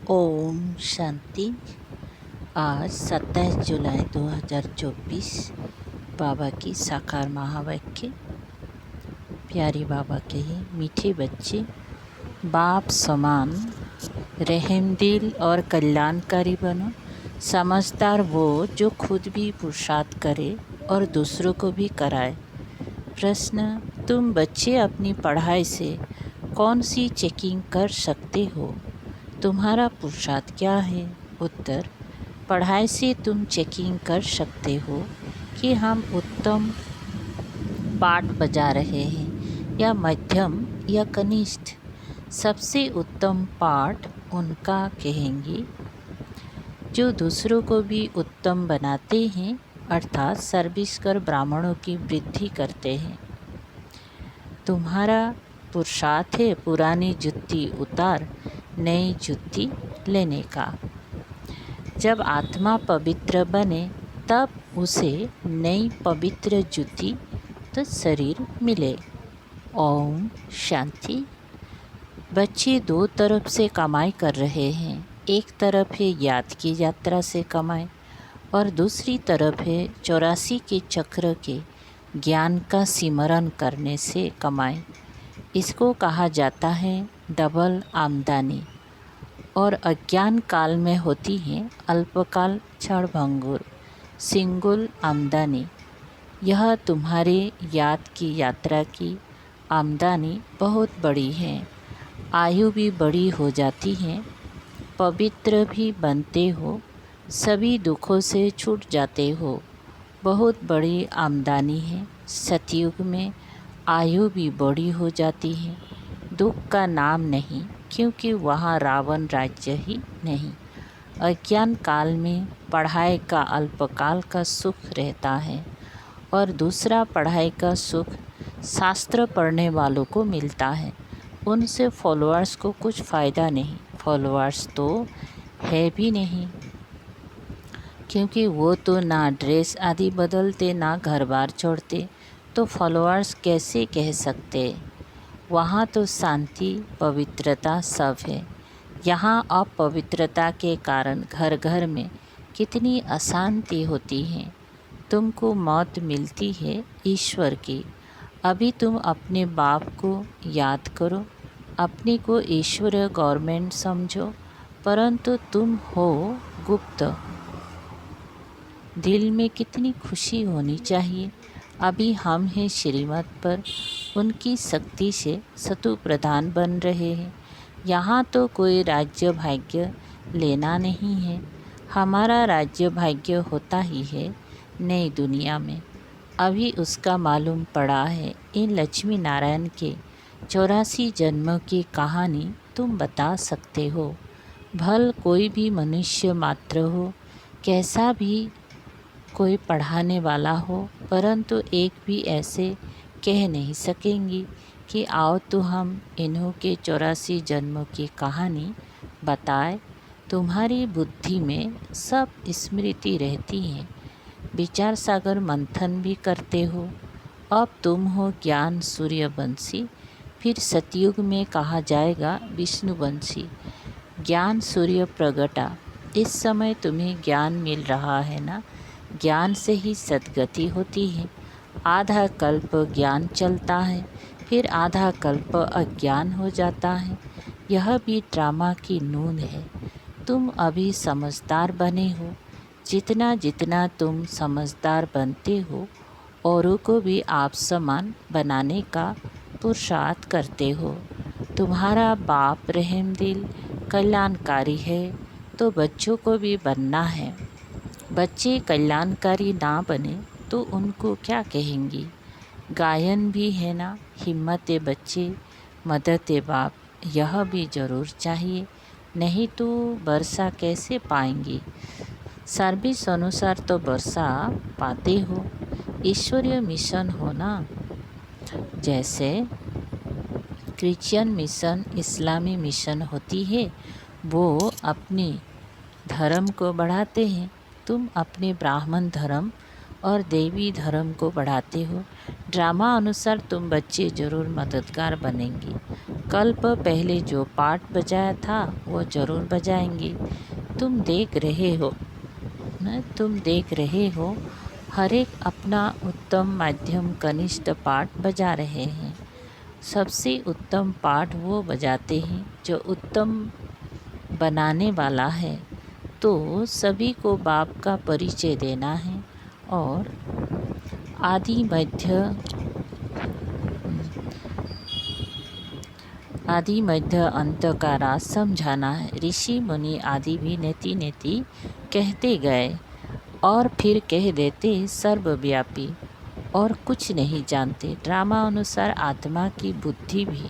ओम शांति। आज 27 जुलाई 2024 बाबा की साकार महावाक्य। प्यारी बाबा के ही मीठे बच्चे, बाप समान रहमदिल और कल्याणकारी बनो। समझदार वो जो खुद भी पुरुषार्थ करे और दूसरों को भी कराए। प्रश्न: तुम बच्चे अपनी पढ़ाई से कौन सी चेकिंग कर सकते हो? तुम्हारा पुरुषार्थ क्या है? उत्तर: पढ़ाई से तुम चेकिंग कर सकते हो कि हम उत्तम पाठ बजा रहे हैं या मध्यम या कनिष्ठ। सबसे उत्तम पाठ उनका कहेंगे जो दूसरों को भी उत्तम बनाते हैं, अर्थात सर्विस कर ब्राह्मणों की वृद्धि करते हैं। तुम्हारा पुरुषार्थ है पुरानी जुत्ती उतार नई जुत्ती लेने का। जब आत्मा पवित्र बने तब उसे नई पवित्र जुत्ती तो शरीर मिले। ओम शांति। बच्चे दो तरफ से कमाई कर रहे हैं। एक तरफ है याद की यात्रा से कमाई और दूसरी तरफ है 84 के चक्र के ज्ञान का सिमरन करने से कमाई। इसको कहा जाता है डबल आमदनी और अज्ञान काल में होती है अल्पकाल क्षणभंगुर सिंगुल आमदनी। यह तुम्हारे याद की यात्रा की आमदनी बहुत बड़ी है। आयु भी बड़ी हो जाती है, पवित्र भी बनते हो, सभी दुखों से छूट जाते हो। बहुत बड़ी आमदनी है। सतयुग में आयु भी बड़ी हो जाती है, दुख का नाम नहीं, क्योंकि वहाँ रावण राज्य ही नहीं। अज्ञान काल में पढ़ाई का अल्पकाल का सुख रहता है और दूसरा पढ़ाई का सुख शास्त्र पढ़ने वालों को मिलता है। उनसे फॉलोअर्स को कुछ फ़ायदा नहीं। फॉलोअर्स तो है भी नहीं, क्योंकि वो तो ना ड्रेस आदि बदलते ना घर बार छोड़ते, तो फॉलोअर्स कैसे कह सकते? वहाँ तो शांति पवित्रता सब है। यहाँ अपवित्रता के कारण घर घर में कितनी अशांति होती है। तुमको मौत मिलती है ईश्वर की। अभी तुम अपने बाप को याद करो, अपने को ईश्वरीय गवर्नमेंट समझो, परंतु तुम हो गुप्त। दिल में कितनी खुशी होनी चाहिए। अभी हम हैं श्रीमत पर, उनकी शक्ति से सतु प्रधान बन रहे हैं। यहाँ तो कोई राज्य भाग्य लेना नहीं है। हमारा राज्य भाग्य होता ही है नई दुनिया में। अभी उसका मालूम पड़ा है। इन लक्ष्मी नारायण के 84 जन्मों की कहानी तुम बता सकते हो। भल कोई भी मनुष्य मात्र हो, कैसा भी कोई पढ़ाने वाला हो, परंतु एक भी ऐसे कह नहीं सकेंगी कि आओ तो हम इन्हों के 84 जन्मों की कहानी बताए। तुम्हारी बुद्धि में सब स्मृति रहती है। विचार सागर मंथन भी करते हो। अब तुम हो ज्ञान सूर्यवंशी, फिर सतयुग में कहा जाएगा विष्णुवंशी। ज्ञान सूर्य प्रगटा। इस समय तुम्हें ज्ञान मिल रहा है ना। ज्ञान से ही सद्गति होती है। आधा कल्प ज्ञान चलता है, फिर आधा कल्प अज्ञान हो जाता है। यह भी ड्रामा की नून है। तुम अभी समझदार बने हो। जितना जितना तुम समझदार बनते हो, औरों को भी आप समान बनाने का पुरुषार्थ करते हो। तुम्हारा बाप रहमदिल कल्याणकारी है, तो बच्चों को भी बनना है। बच्चे कल्याणकारी ना बने तो उनको क्या कहेंगी? गायन भी है ना, हिम्मत बच्चे मदद बाप, यह भी ज़रूर चाहिए, नहीं तो वर्षा कैसे पाएंगी? सर्विस अनुसार तो वर्षा पाते हो। ईश्वरीय मिशन हो ना, जैसे क्रिश्चियन मिशन इस्लामी मिशन होती है, वो अपनी धर्म को बढ़ाते हैं। तुम अपने ब्राह्मण धर्म और देवी धर्म को बढ़ाते हो। ड्रामा अनुसार तुम बच्चे ज़रूर मददगार बनेंगे। कल्प पहले जो पाठ बजाया था वो ज़रूर बजाएंगे। तुम देख रहे हो तुम देख रहे हो हर एक अपना उत्तम माध्यम कनिष्ठ पाठ बजा रहे हैं। सबसे उत्तम पाठ वो बजाते हैं जो उत्तम बनाने वाला है। तो सभी को बाप का परिचय देना है और आदि मध्य अंत का राज समझाना है। ऋषि मुनि आदि भी नेति नेति कहते गए और फिर कह देते सर्वव्यापी और कुछ नहीं जानते। ड्रामा अनुसार आत्मा की बुद्धि भी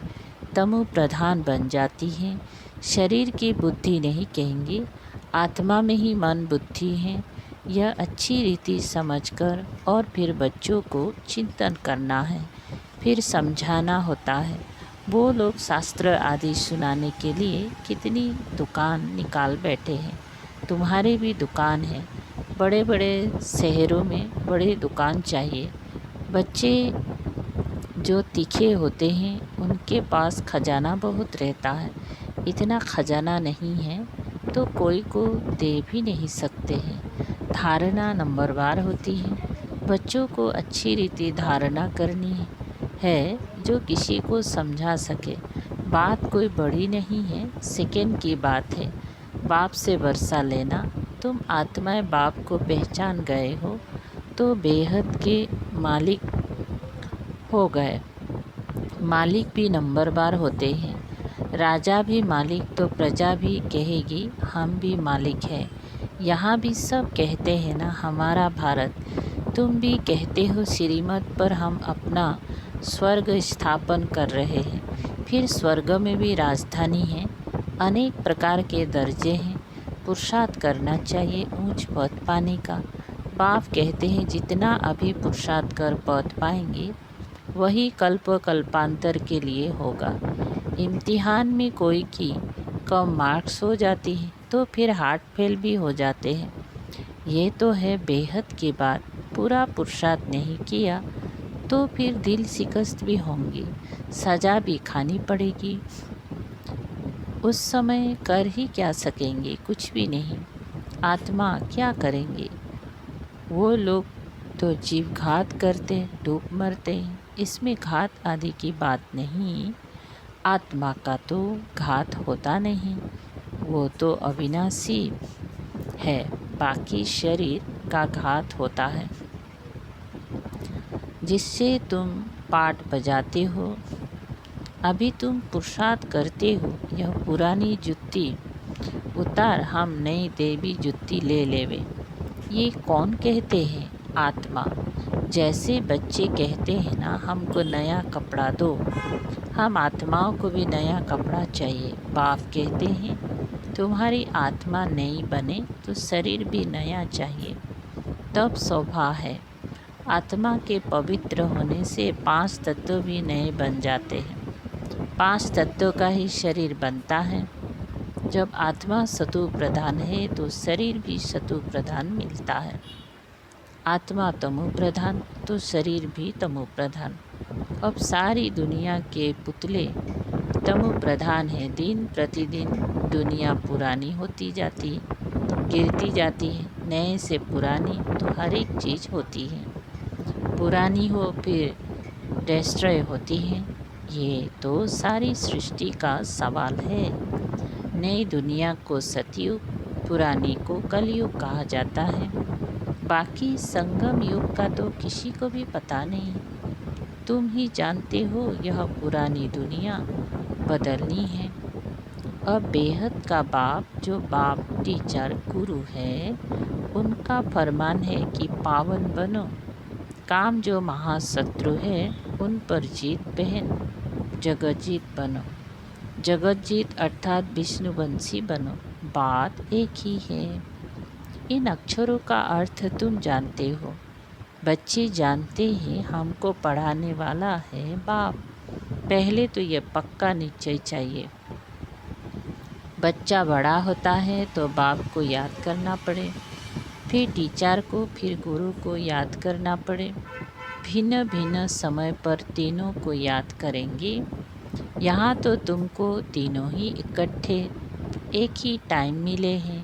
तमो प्रधान बन जाती है। शरीर की बुद्धि नहीं कहेंगे, आत्मा में ही मन बुद्धि है। यह अच्छी रीति समझकर और फिर बच्चों को चिंतन करना है, फिर समझाना होता है। वो लोग शास्त्र आदि सुनाने के लिए कितनी दुकान निकाल बैठे हैं। तुम्हारे भी दुकान है। बड़े बड़े शहरों में बड़े दुकान चाहिए। बच्चे जो तीखे होते हैं उनके पास खजाना बहुत रहता है। इतना खजाना नहीं है तो कोई को दे भी नहीं सकते हैं। धारणा नंबरवार होती है। बच्चों को अच्छी रीति धारणा करनी है जो किसी को समझा सके। बात कोई बड़ी नहीं है, सेकंड की बात है। बाप से वर्षा लेना। तुम आत्माएं बाप को पहचान गए हो तो बेहद के मालिक हो गए। मालिक भी नंबरवार होते हैं। राजा भी मालिक तो प्रजा भी कहेगी हम भी मालिक हैं। यहाँ भी सब कहते हैं ना हमारा भारत। तुम भी कहते हो श्रीमत पर हम अपना स्वर्ग स्थापन कर रहे हैं। फिर स्वर्ग में भी राजधानी है, अनेक प्रकार के दर्जे हैं। पुरुषार्थ करना चाहिए ऊंच पद पाने का। बाप कहते हैं जितना अभी पुरुषार्थ कर पद पाएंगे वही कल्पांतर के लिए होगा। इम्तिहान में कोई की कम मार्क्स हो जाती है तो फिर हार्ट फेल भी हो जाते हैं। ये तो है बेहद की बात। पूरा पुरुषार्थ नहीं किया तो फिर दिल शिकस्त भी होंगी, सज़ा भी खानी पड़ेगी। उस समय कर ही क्या सकेंगे, कुछ भी नहीं। आत्मा क्या करेंगे। वो लोग तो जीव घात करते डूब मरते हैं। इसमें घात आदि की बात नहीं। आत्मा का तो घात होता नहीं, वो तो अविनाशी है। बाकी शरीर का घात होता है जिससे तुम पाठ बजाते हो। अभी तुम पुरुषार्थ करते हो। यह पुरानी जुत्ती उतार, हम नई देवी जुत्ती ले लेवे। ये कौन कहते हैं? आत्मा। जैसे बच्चे कहते हैं ना हमको नया कपड़ा दो, हम आत्माओं को भी नया कपड़ा चाहिए। बाप कहते हैं तुम्हारी आत्मा नई बने तो शरीर भी नया चाहिए, तब शोभा है। आत्मा के पवित्र होने से 5 तत्व भी नए बन जाते हैं। 5 तत्वों का ही शरीर बनता है। जब आत्मा सतु प्रधान है तो शरीर भी सतु प्रधान मिलता है। आत्मा तमो प्रधान तो शरीर भी तमो प्रधान। अब सारी दुनिया के पुतले तमो प्रधान है। दिन प्रतिदिन दुनिया पुरानी होती जाती है, गिरती जाती है। नए से पुरानी तो हर एक चीज़ होती है, पुरानी हो फिर डिस्ट्रॉय होती है। ये तो सारी सृष्टि का सवाल है। नई दुनिया को सतयुग, पुरानी को कलयुग कहा जाता है। बाकी संगम युग का तो किसी को भी पता नहीं। तुम ही जानते हो यह पुरानी दुनिया बदलनी है। अब बेहद का बाप जो बाप टीचर गुरु है उनका फरमान है कि पावन बनो। काम जो महाशत्रु है उन पर जीत पहन जगजीत बनो। जगजीत अर्थात विष्णुवंशी बनो। बात एक ही है। इन अक्षरों का अर्थ तुम जानते हो। बच्चे जानते हैं हमको पढ़ाने वाला है बाप। पहले तो यह पक्का निश्चय चाहिए। बच्चा बड़ा होता है तो बाप को याद करना पड़े, फिर टीचर को, फिर गुरु को याद करना पड़े। भिन्न भिन्न समय पर तीनों को याद करेंगे। यहाँ तो तुमको तीनों ही इकट्ठे एक ही टाइम मिले हैं।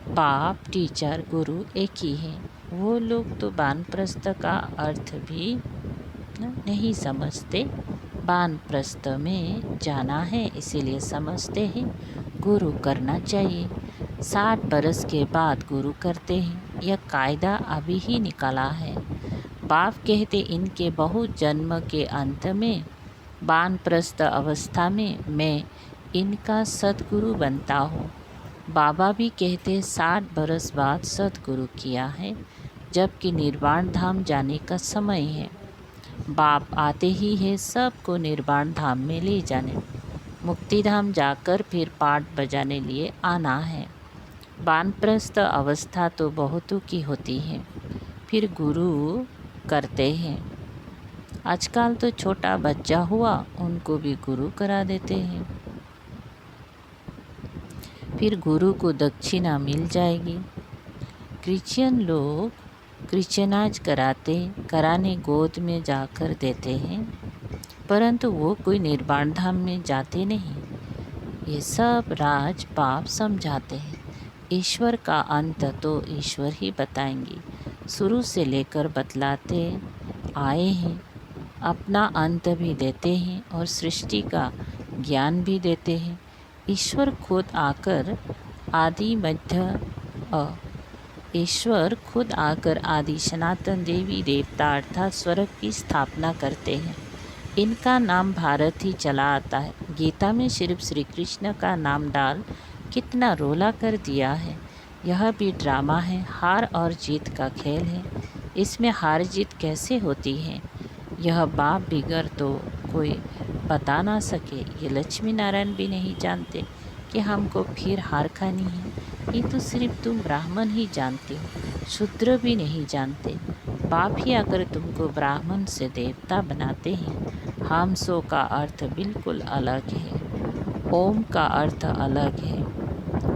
बाप, टीचर, गुरु एक ही हैं। वो लोग तो वानप्रस्थ का अर्थ भी नहीं समझते। वानप्रस्थ में जाना है इसीलिए समझते हैं गुरु करना चाहिए। 60 बरस के बाद गुरु करते हैं। यह कायदा अभी ही निकाला है। बाप कहते इनके बहुत जन्म के अंत में वानप्रस्थ अवस्था में मैं इनका सद्गुरु बनता हूँ। बाबा भी कहते 60 बरस बाद सद्गुरु किया है, जबकि निर्वाण धाम जाने का समय है। बाप आते ही है सबको निर्वाण धाम में ले जाने। मुक्ति धाम जाकर फिर पाठ बजाने लिए आना है। वानप्रस्थ अवस्था तो बहुतों की होती है, फिर गुरु करते हैं। आजकल तो छोटा बच्चा हुआ उनको भी गुरु करा देते हैं। फिर गुरु को दक्षिणा मिल जाएगी। क्रिश्चियन लोग क्रिश्चियनाइज कराने गोद में जाकर देते हैं, परंतु वो कोई निर्वाण धाम में जाते नहीं। ये सब राज पाप समझाते हैं। ईश्वर का अंत तो ईश्वर ही बताएंगे। शुरू से लेकर बतलाते आए हैं। अपना अंत भी देते हैं और सृष्टि का ज्ञान भी देते हैं। ईश्वर खुद आकर आदि सनातन देवी देवता अर्थात स्वर्ग की स्थापना करते हैं। इनका नाम भारत ही चला आता है। गीता में सिर्फ श्री कृष्ण का नाम डाल कितना रोला कर दिया है। यह भी ड्रामा है, हार और जीत का खेल है। इसमें हार जीत कैसे होती है यह बाप बिगर तो कोई बता ना सके। ये लक्ष्मी नारायण भी नहीं जानते कि हमको फिर हार खानी है। ये तो सिर्फ तुम ब्राह्मण ही जानते हो, शूद्र भी नहीं जानते। बाप ही आकर तुमको ब्राह्मण से देवता बनाते हैं। हम सो का अर्थ बिल्कुल अलग है, ओम का अर्थ अलग है।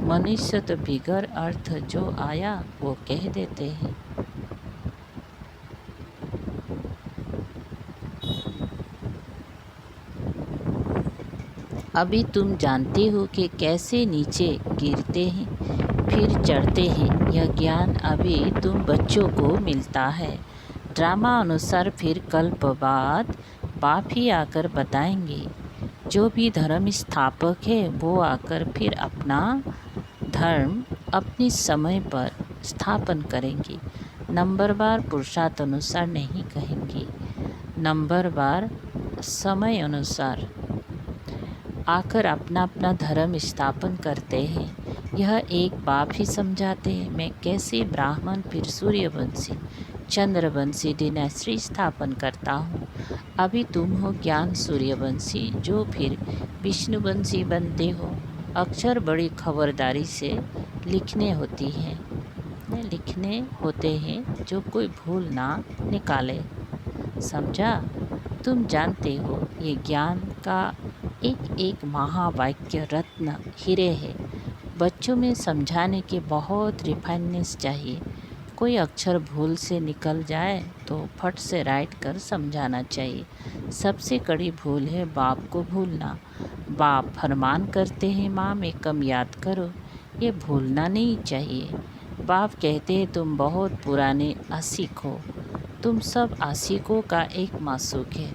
मनुष्य तो बिगर अर्थ जो आया वो कह देते हैं। अभी तुम जानते हो कि कैसे नीचे गिरते हैं फिर चढ़ते हैं। यह ज्ञान अभी तुम बच्चों को मिलता है। ड्रामा अनुसार फिर कल्प बाद बाप ही आकर बताएंगे। जो भी धर्म स्थापक है वो आकर फिर अपना धर्म अपने समय पर स्थापन करेंगे। नंबरवार पुरुषार्थ अनुसार नहीं कहेंगे, नंबरवार समय अनुसार आकर अपना अपना धर्म स्थापन करते हैं। यह एक बाप ही समझाते हैं। मैं कैसे ब्राह्मण फिर सूर्यवंशी चंद्रवंशी डिनेस्टी स्थापन करता हूँ। अभी तुम हो ज्ञान सूर्यवंशी जो फिर विष्णुवंशी बनते हो। अक्षर बड़ी खबरदारी से लिखने होते हैं जो कोई भूल ना निकाले। समझा? तुम जानते हो ये ज्ञान का एक एक महावाक्य रत्न हीरे है। बच्चों में समझाने के बहुत रिफाइननेस चाहिए। कोई अक्षर भूल से निकल जाए तो फट से राइट कर समझाना चाहिए। सबसे कड़ी भूल है बाप को भूलना। बाप फरमान करते हैं माँ में कम याद करो, ये भूलना नहीं चाहिए। बाप कहते हैं तुम बहुत पुराने आशिक हो। तुम सब आशिकों का एक मासूक है।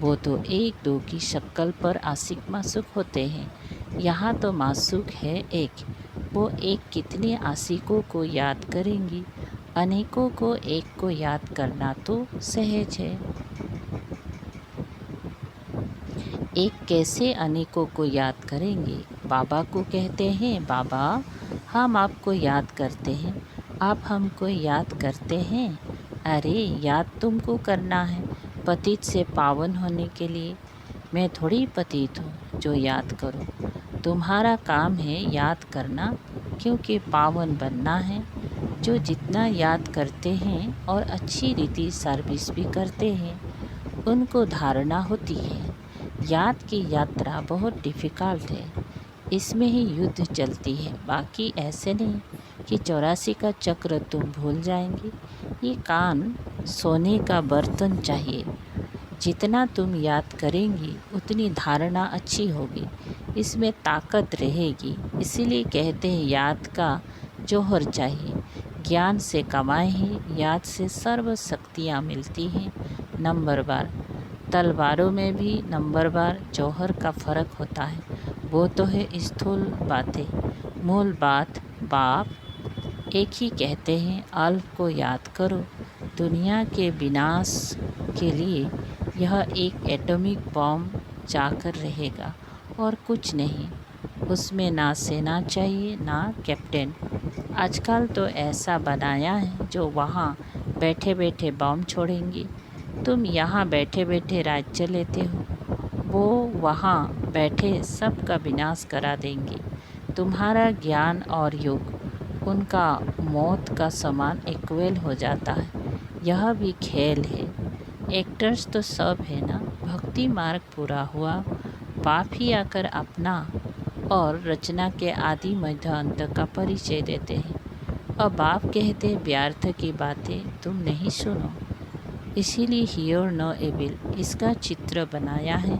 वो तो एक दो की शक्ल पर आशिक मासूक होते हैं। यहाँ तो मासूक है एक। वो एक कितने आशिकों को याद करेंगी। अनेकों को एक को याद करना तो सहज है। एक कैसे अनेकों को याद करेंगे। बाबा को कहते हैं बाबा हम आपको याद करते हैं, आप हमको याद करते हैं। अरे याद तुमको करना है पतित से पावन होने के लिए। मैं थोड़ी पतित हूँ जो याद करूँ। तुम्हारा काम है याद करना, क्योंकि पावन बनना है। जो जितना याद करते हैं और अच्छी रीति सर्विस भी करते हैं उनको धारणा होती है। याद की यात्रा बहुत डिफ़िकल्ट है, इसमें ही युद्ध चलती है, बाकी ऐसे नहीं कि 84 का चक्र तुम भूल जाएंगे। ये कान सोने का बर्तन चाहिए, जितना तुम याद करेंगी उतनी धारणा अच्छी होगी, इसमें ताकत रहेगी। इसीलिए कहते हैं याद का जौहर चाहिए। ज्ञान से कमाए हैं, याद से सर्व शक्तियाँ मिलती हैं। नंबरवार तलवारों में भी नंबरवार जौहर का फ़र्क होता है। वो तो है स्थूल बातें, मूल बात बाप एक ही कहते हैं। अल्प को याद करो, दुनिया के विनाश के लिए यह एक एटॉमिक बॉम्ब जाकर रहेगा और कुछ नहीं। उसमें ना सेना चाहिए ना कैप्टन। आजकल तो ऐसा बनाया है जो वहाँ बैठे बैठे बॉम्ब छोड़ेंगे। तुम यहाँ बैठे बैठे राज्य लेते हो, वो वहाँ बैठे सबका विनाश करा देंगे। तुम्हारा ज्ञान और युग उनका मौत का समान इक्वल हो जाता है। यह भी खेल है। एक्टर्स तो सब है ना। भक्ति मार्ग पूरा हुआ, बाप ही आकर अपना और रचना के आदि मध्य अंत का परिचय देते हैं। अब बाप कहते व्यर्थ की बातें तुम नहीं सुनो। इसीलिए हियर नो एविल इसका चित्र बनाया है।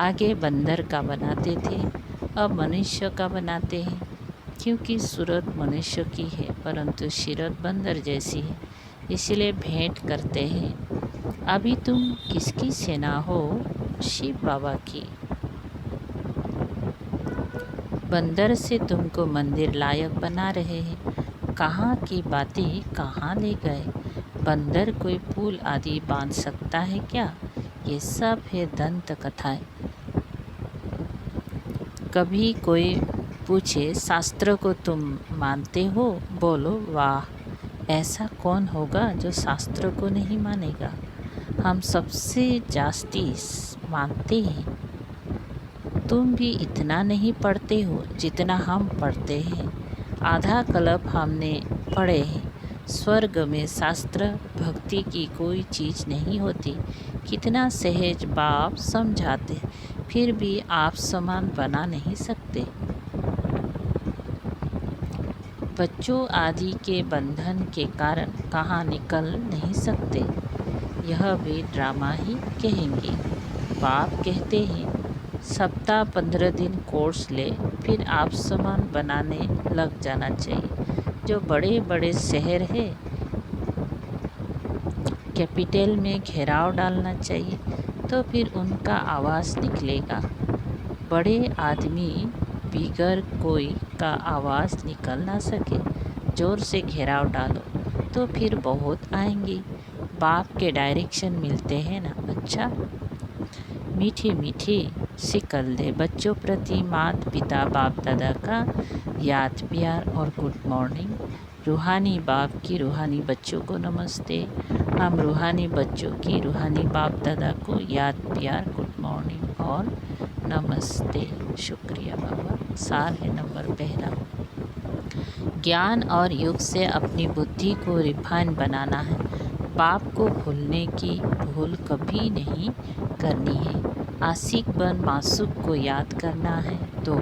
आगे बंदर का बनाते थे, अब मनुष्य का बनाते हैं, क्योंकि सूरत मनुष्य की है परंतु सीरत बंदर जैसी है, इसलिए भेंट करते हैं। अभी तुम किसकी सेना हो? शिव बाबा की। बंदर से तुमको मंदिर लायक बना रहे हैं। कहाँ की बातें कहाँ ले गए? बंदर कोई पुल आदि बांध सकता है क्या? ये सब है दंत कथाएं। कभी कोई पूछे शास्त्र को तुम मानते हो? बोलो वाह, ऐसा कौन होगा जो शास्त्र को नहीं मानेगा। हम सबसे जास्ती मानते हैं। तुम भी इतना नहीं पढ़ते हो जितना हम पढ़ते हैं। आधा कल्प हमने पढ़े हैं। स्वर्ग में शास्त्र भक्ति की कोई चीज़ नहीं होती। कितना सहज बाप समझाते, फिर भी आप समान बना नहीं सकते। बच्चों आदि के बंधन के कारण कहाँ निकल नहीं सकते। यह भी ड्रामा ही कहेंगे। बाप कहते हैं सप्ताह 15 दिन कोर्स ले, फिर आप समान बनाने लग जाना चाहिए। जो बड़े बड़े शहर है कैपिटल में घेराव डालना चाहिए, तो फिर उनका आवाज़ निकलेगा। बड़े आदमी बिगर कोई का आवाज़ निकल ना सके, ज़ोर से घेराव डालो तो फिर बहुत आएंगे। बाप के डायरेक्शन मिलते हैं ना। अच्छा, मीठी मीठी सिकल दे बच्चों प्रति मात पिता बाप दादा का याद प्यार और गुड मॉर्निंग। रूहानी बाप की रूहानी बच्चों को नमस्ते। हम रूहानी बच्चों की रूहानी बाप दादा को याद प्यार गुड मॉर्निंग और नमस्ते। शुक्रिया बाबा। सार है नंबर पहला, ज्ञान और युग से अपनी बुद्धि को रिफाइन बनाना है। बाप को भूलने की भूल कभी नहीं करनी है। आशिक बन मासूक को याद करना है तो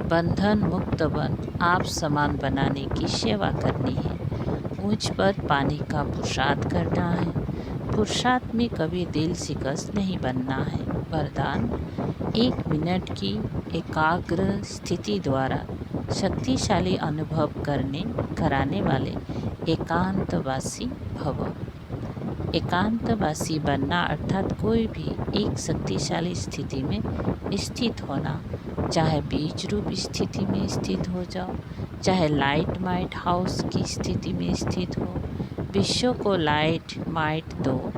बंधन मुक्त बन आप समान बनाने की सेवा करनी है। ऊंच पद पाने का पुरुषार्थ करना है। पुरुषार्थ में कभी दिल शिकस्त नहीं बनना है। वरदान 1 मिनट की एकाग्र स्थिति द्वारा शक्तिशाली अनुभव कराने वाले एकांतवासी भव। एकांतवासी बनना अर्थात कोई भी एक शक्तिशाली स्थिति में स्थित होना। चाहे बीज रूप स्थिति में स्थित हो जाओ, चाहे लाइट माइट हाउस की स्थिति में स्थित हो, विश्व को लाइट माइट दो,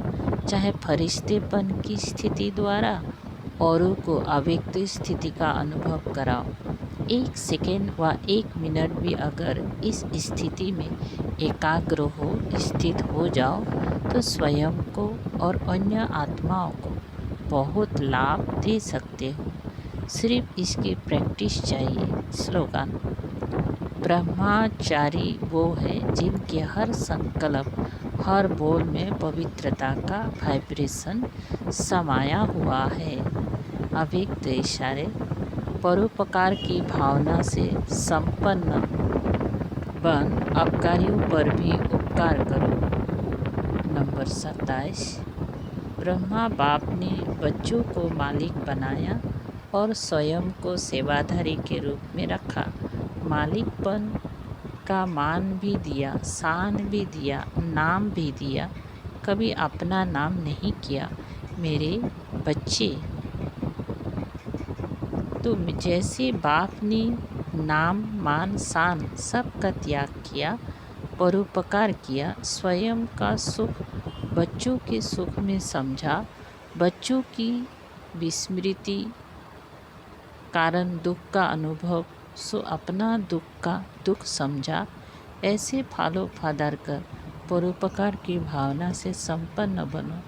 चाहे फरिश्तेपन की स्थिति द्वारा औरों को अव्यक्त स्थिति का अनुभव कराओ। 1 सेकेंड व 1 मिनट भी अगर इस स्थिति में एकाग्र हो स्थित हो जाओ तो स्वयं को और अन्य आत्माओं को बहुत लाभ दे सकते हो। सिर्फ इसकी प्रैक्टिस चाहिए। स्लोगन, ब्रह्मचारी वो है जिनके हर संकल्प हर बोल में पवित्रता का वाइब्रेशन समाया हुआ है। अव्यक्त इशारे परोपकार की भावना से संपन्न बन, अपकारियों पर भी उपकार करो। नंबर 27, ब्रह्मा बाप ने बच्चों को मालिक बनाया और स्वयं को सेवाधारी के रूप में रखा। मालिकपन का मान भी दिया, शान भी दिया, नाम भी दिया। कभी अपना नाम नहीं किया। मेरे बच्चे, तुम जैसे बाप ने नाम मान शान सब का त्याग किया, परोपकार किया, स्वयं का सुख बच्चों के सुख में समझा, बच्चों की विस्मृति कारण दुख का अनुभव सो अपना दुख का दुख समझा, ऐसे फालो फादर कर परोपकार की भावना से संपन्न बनो,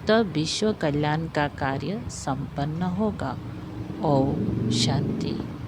तब विश्व कल्याण का कार्य संपन्न होगा। ओम शांति।